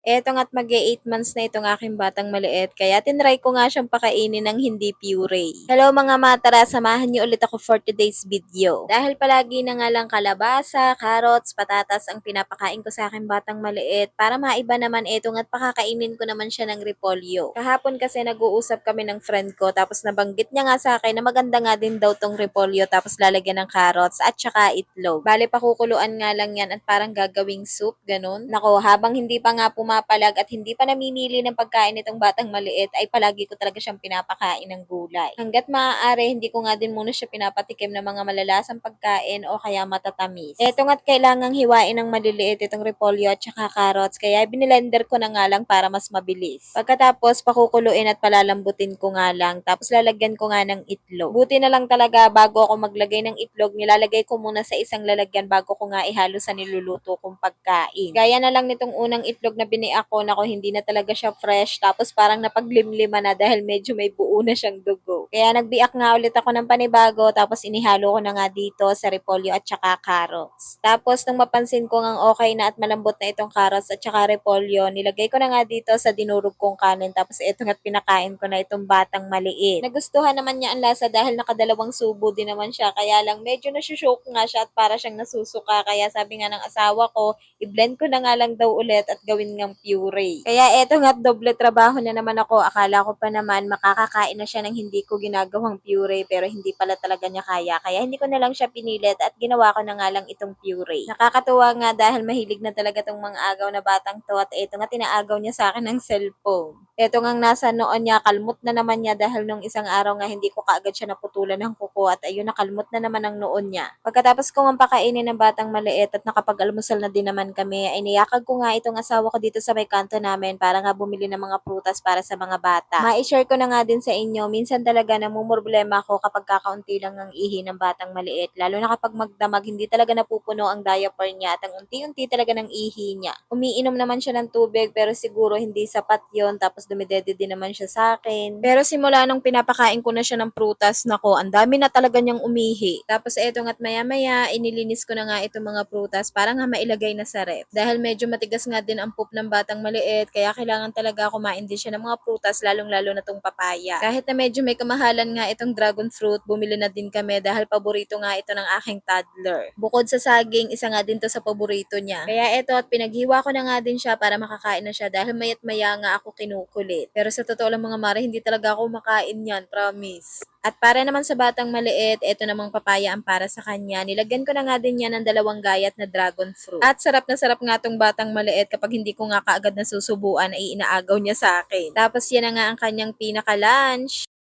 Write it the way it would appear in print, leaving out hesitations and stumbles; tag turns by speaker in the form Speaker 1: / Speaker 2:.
Speaker 1: Eto nga't mag-e-8 months na itong aking batang maliit, kaya tinry ko nga siyang pakainin ng hindi puree. Hello mga matara, samahan niyo ulit ako for today's video. Dahil palagi na nga lang kalabasa, carrots, patatas ang pinapakain ko sa aking batang maliit, para maiba naman eto nga't pakakainin ko naman siya ng repolyo. Kahapon kasi nag-uusap kami ng friend ko, tapos nabanggit niya nga sa akin na maganda nga din daw tong repolyo, tapos lalagyan ng carrots at saka itlog. Bale, pakukuluan nga lang yan at parang gagawing soup, ganun. Nako, habang hindi pa nga pumapalag at hindi pa namimili ng pagkain nitong batang maliit, ay palagi ko talaga siyang pinapakain ng gulay. Hanggat maaari, hindi ko nga din muna siya pinapatikim ng mga malalasang pagkain o kaya matatamis. Eto nga't kailangang hiwain ng maliliit itong repolyo at saka carrots, kaya binilender ko na nga lang para mas mabilis. Pagkatapos, pakukuluin at palalambutin ko nga lang, tapos lalagyan ko nga ng itlog. Buti na lang talaga, bago ako maglagay ng itlog, nilalagay ko muna sa isang lalagyan bago ko nga ihalo sa niluluto kong pagkain. Gaya na lang nitong unang itlog na biniak ko, nako hindi na talaga siya fresh, tapos parang napaglimlima na dahil medyo may buo na siyang dugo. Kaya nagbiak nga ulit ako ng panibago, tapos inihalo ko na nga dito sa repolyo at saka carrots. Tapos nung mapansin ko ngang okay na at malambot na itong carrots at saka repolyo, nilagay ko na nga dito sa dinurog kong kanin, tapos ito nga't pinakain ko na itong batang maliit. Nagustuhan naman niya ang lasa dahil nakadalawang subo din naman siya, kaya lang medyo nasushock nga siya at para siyang nasusuka, kaya sabi nga ng asawa ko, i-blend ko na nga lang daw ulit at gawin ngang puree. Kaya eto nga't doble trabaho na naman ako. Akala ko pa naman makakakain na siya ng hindi ko ginagawang puree, pero hindi pala talaga niya kaya. Kaya hindi ko na lang siya pinilit at ginawa ko na nga lang itong puree. Nakakatuwa nga dahil mahilig na talaga tong mga agaw na batang to, at eto nga tinaagaw niya sa akin ng cellphone. Eto ngang nasa noon niya, kalmot na naman niya dahil nung isang araw nga hindi ko kaagad siya naputulan ng kuko, at ayun, nakalmot na naman ang noon niya. Pagkatapos ko nga pakainin ng batang maliit at nakapag-almusal na din naman kami, ay niyakag ko nga itong asawa ko dito sa may kanto namin para nga bumili ng mga prutas para sa mga bata. Ma-share ko na nga din sa inyo, minsan talaga namumroblema ako kapag kakaunti lang ang ihi ng batang maliit, lalo na kapag magdamag, hindi talaga napupuno ang diaper niya at ang unti-unti talaga ng ihi niya. Umiinom naman siya ng tubig, pero siguro hindi sapat yon, tapos dumidede din naman siya sa akin. Pero simula nung pinapakain ko na siya ng prutas, nako, ang dami na talaga niyang umihi. Tapos eto nga't maya-maya, inilinis ko na nga itong mga prutas para nga mailagay na sa ref. Dahil medyo matigas nga din ang poop ng batang maliit, kaya kailangan talaga kumain din siya ng mga prutas, lalong-lalo na tong papaya. Kahit na medyo may kamahalan nga itong dragon fruit, bumili na din kami dahil paborito nga ito ng aking toddler. Bukod sa saging, isa nga din to sa paborito niya. Kaya eto, at pinaghiwa ko na nga din siya para makakain na siya dahil mayat maya nga ako kinukulit. Pero sa totoo lang mga mare, hindi talaga ako makain yan, promise. At para naman sa batang maliit, eto namang papaya ang para sa kanya. Nilagyan ko na nga din yan ng 2 gayat na dragon fruit. At sarap na sarap nga tong batang maliit, kapag hindi ko nga kaagad nasusubuan ay inaagaw niya sa akin. Tapos yan na nga ang kanyang pinaka-lunch.